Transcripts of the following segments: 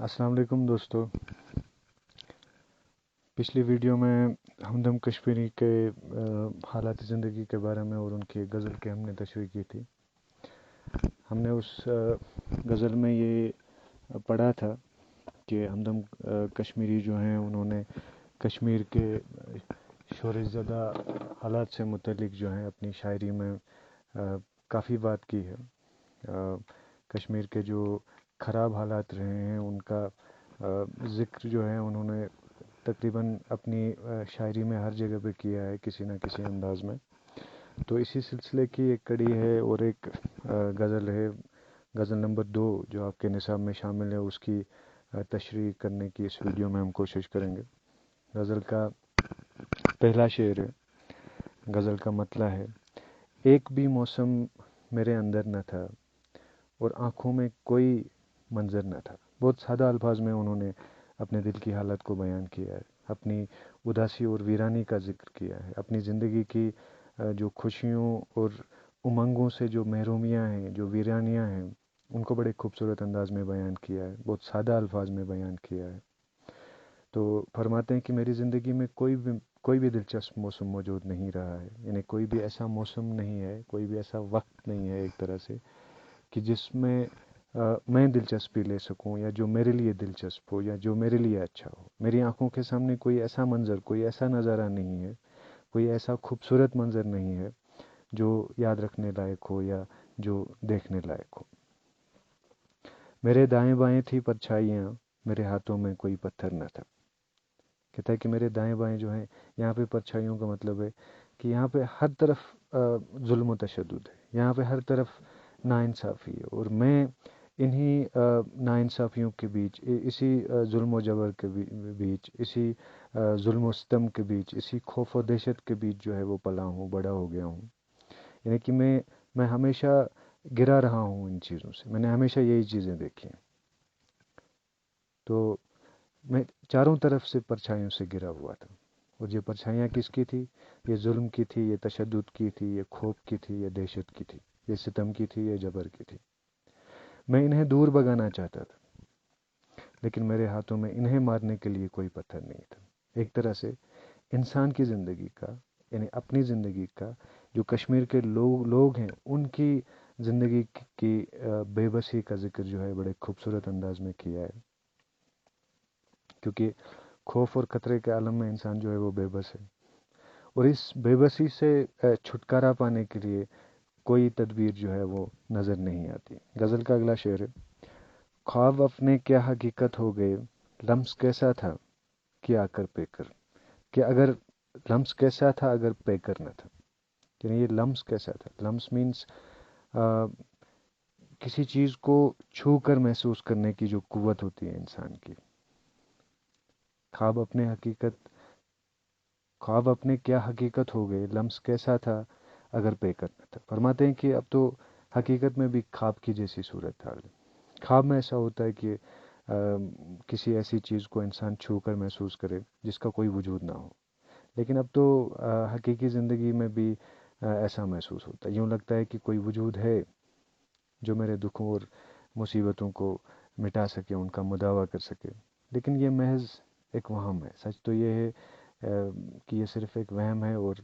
السلام علیکم دوستو. پچھلی ویڈیو میں ہمدم کشمیری کے حالات زندگی کے بارے میں اور ان کی غزل کی ہم نے تشریح کی تھی. ہم نے اس غزل میں یہ پڑھا تھا کہ ہمدم کشمیری جو ہیں انہوں نے کشمیر کے شورش زدہ حالات سے متعلق جو ہیں اپنی شاعری میں کافی بات کی ہے. کشمیر کے جو خراب حالات رہے ہیں ان کا ذکر جو ہے انہوں نے تقریباً اپنی شاعری میں ہر جگہ پہ کیا ہے کسی نہ کسی انداز میں. تو اسی سلسلے کی ایک کڑی ہے اور ایک غزل ہے، غزل نمبر 2 جو آپ کے نصاب میں شامل ہے، اس کی تشریح کرنے کی اس ویڈیو میں ہم کوشش کریں گے. غزل کا پہلا شعر ہے. غزل کا مطلع ہے: ایک بھی موسم میرے اندر نہ تھا اور آنکھوں میں کوئی منظر نہ تھا. بہت سادہ الفاظ میں انہوں نے اپنے دل کی حالت کو بیان کیا ہے، اپنی اداسی اور ویرانی کا ذکر کیا ہے، اپنی زندگی کی جو خوشیوں اور امنگوں سے جو محرومیاں ہیں، جو ویرانیاں ہیں، ان کو بڑے خوبصورت انداز میں بیان کیا ہے، بہت سادہ الفاظ میں بیان کیا ہے. تو فرماتے ہیں کہ میری زندگی میں کوئی بھی دلچسپ موسم موجود نہیں رہا ہے، یعنی کوئی بھی ایسا موسم نہیں ہے، کوئی بھی ایسا وقت نہیں ہے ایک طرح سے کہ جس میں میں دلچسپی لے سکوں یا جو میرے لیے دلچسپ ہو یا جو میرے لیے اچھا ہو. میری آنکھوں کے سامنے کوئی ایسا منظر، کوئی ایسا نظارہ نہیں ہے، کوئی ایسا خوبصورت منظر نہیں ہے جو یاد رکھنے لائق ہو یا جو دیکھنے لائق ہو. میرے دائیں بائیں تھی پرچھائیاں، میرے ہاتھوں میں کوئی پتھر نہ تھا. کہتا ہے کہ میرے دائیں بائیں جو ہیں، یہاں پہ پرچھائیوں کا مطلب ہے کہ یہاں پہ ہر طرف ظلم و تشدد ہے، یہاں پہ ہر طرف ناانصافی ہے، اور میں انہی ناانصافیوں کے بیچ، اسی ظلم و جبر کے بیچ، اسی ظلم و ستم کے بیچ، اسی خوف و دہشت کے بیچ جو ہے وہ پلا ہوں، بڑا ہو گیا ہوں. یعنی کہ میں ہمیشہ گرا رہا ہوں ان چیزوں سے، میں نے ہمیشہ یہی چیزیں دیکھی ہیں. تو میں چاروں طرف سے پرچھائیوں سے گرا ہوا تھا، اور یہ پرچھائیاں کس کی تھی؟ یہ ظلم کی تھی، یہ تشدد کی تھی، یہ خوف کی تھی، یہ دہشت کی تھی، یہ ستم کی تھی، یہ جبر کی تھی. میں انہیں دور بھگانا چاہتا تھا، لیکن میرے ہاتھوں میں انہیں مارنے کے لیے کوئی پتھر نہیں تھا. ایک طرح سے انسان کی زندگی کا، یعنی اپنی زندگی کا، جو کشمیر کے لوگ ہیں ان کی زندگی کی بے بسی کا ذکر جو ہے بڑے خوبصورت انداز میں کیا ہے. کیونکہ خوف اور خطرے کے عالم میں انسان جو ہے وہ بے بس ہے، اور اس بے بسی سے چھٹکارا پانے کے لیے کوئی تدبیر جو ہے وہ نظر نہیں آتی. غزل کا اگلا شعر ہے: خواب اپنے کیا حقیقت ہو گئے، لمس کیسا تھا کہ آ کر پے کر. کہ اگر لمس کیسا تھا اگر پے کر نہ تھا، یعنی یہ لمس کیسا تھا. لمس مینس کسی چیز کو چھو کر محسوس کرنے کی جو قوت ہوتی ہے انسان کی. خواب اپنے کیا حقیقت ہو گئے، لمس کیسا تھا اگر پے کر نہ تھا. فرماتے ہیں کہ اب تو حقیقت میں بھی خواب کی جیسی صورت حال ہے. خواب میں ایسا ہوتا ہے کہ کسی ایسی چیز کو انسان چھو کر محسوس کرے جس کا کوئی وجود نہ ہو، لیکن اب تو حقیقی زندگی میں بھی ایسا محسوس ہوتا ہے. یوں لگتا ہے کہ کوئی وجود ہے جو میرے دکھوں اور مصیبتوں کو مٹا سکے، ان کا مداوع کر سکے. لیکن یہ محض ایک وہم ہے. سچ تو یہ ہے کہ یہ صرف ایک وہم ہے، اور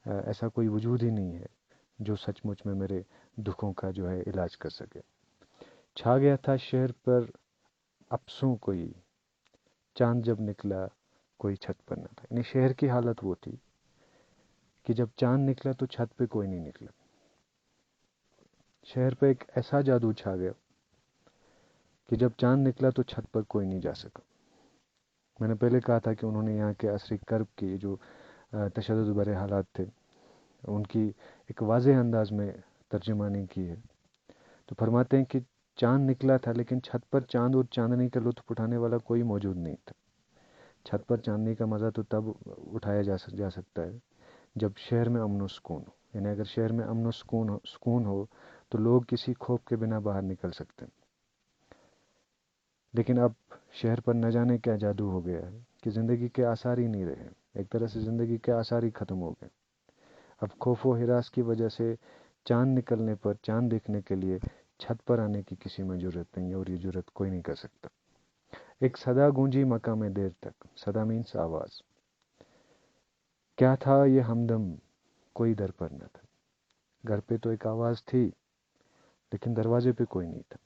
ایسا کوئی وجود ہی نہیں ہے جو سچ مچ میں میرے دکھوں کا جو ہے علاج کر سکے. چھا گیا تھا شہر پر افسوں کوئی، چاند جب نکلا کوئی چھت پر نہ تھا. یعنی شہر کی حالت وہ تھی کہ جب چاند نکلا تو چھت پہ کوئی نہیں نکلا. شہر پہ ایک ایسا جادو چھا گیا کہ جب چاند نکلا تو چھت پر کوئی نہیں جا سکا. میں نے پہلے کہا تھا کہ انہوں نے یہاں کے عصری کرب کی جو تشدد برے حالات تھے ان کی ایک واضح انداز میں ترجمانی کی ہے. تو فرماتے ہیں کہ چاند نکلا تھا، لیکن چھت پر چاند اور چاندنی کا لطف اٹھانے والا کوئی موجود نہیں تھا. چھت پر چاندنی کا مزہ تو تب اٹھایا جا سکتا ہے جب شہر میں امن و سکون ہو. یعنی اگر شہر میں امن و سکون ہو تو لوگ کسی خوف کے بنا باہر نکل سکتے ہیں. لیکن اب شہر پر نہ جانے کیا جادو ہو گیا ہے کہ زندگی کے آثار ہی نہیں رہے. ایک طرح سے زندگی کے آثار ہی ختم ہو گئے. اب خوف و ہراس کی وجہ سے چاند نکلنے پر، چاند دیکھنے کے لیے چھت پر آنے کی کسی میں جرت نہیں ہے، اور یہ جرت کوئی نہیں کر سکتا. ایک صدا گونجی مقام دیر تک، صدا مینس آواز، کیا تھا یہ ہمدم کوئی در پر نہ تھا. گھر پہ تو ایک آواز تھی لیکن دروازے پہ کوئی نہیں تھا.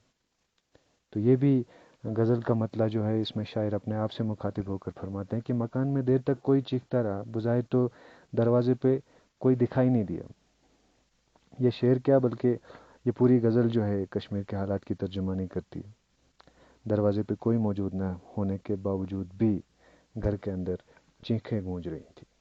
تو یہ بھی غزل کا مطلب جو ہے، اس میں شاعر اپنے آپ سے مخاطب ہو کر فرماتے ہیں کہ مکان میں دیر تک کوئی چیختا رہا، بظاہر تو دروازے پہ کوئی دکھائی نہیں دیا. یہ شعر کیا بلکہ یہ پوری غزل جو ہے کشمیر کے حالات کی ترجمانی کرتی ہے. دروازے پہ کوئی موجود نہ ہونے کے باوجود بھی گھر کے اندر چیخیں گونج رہی تھی.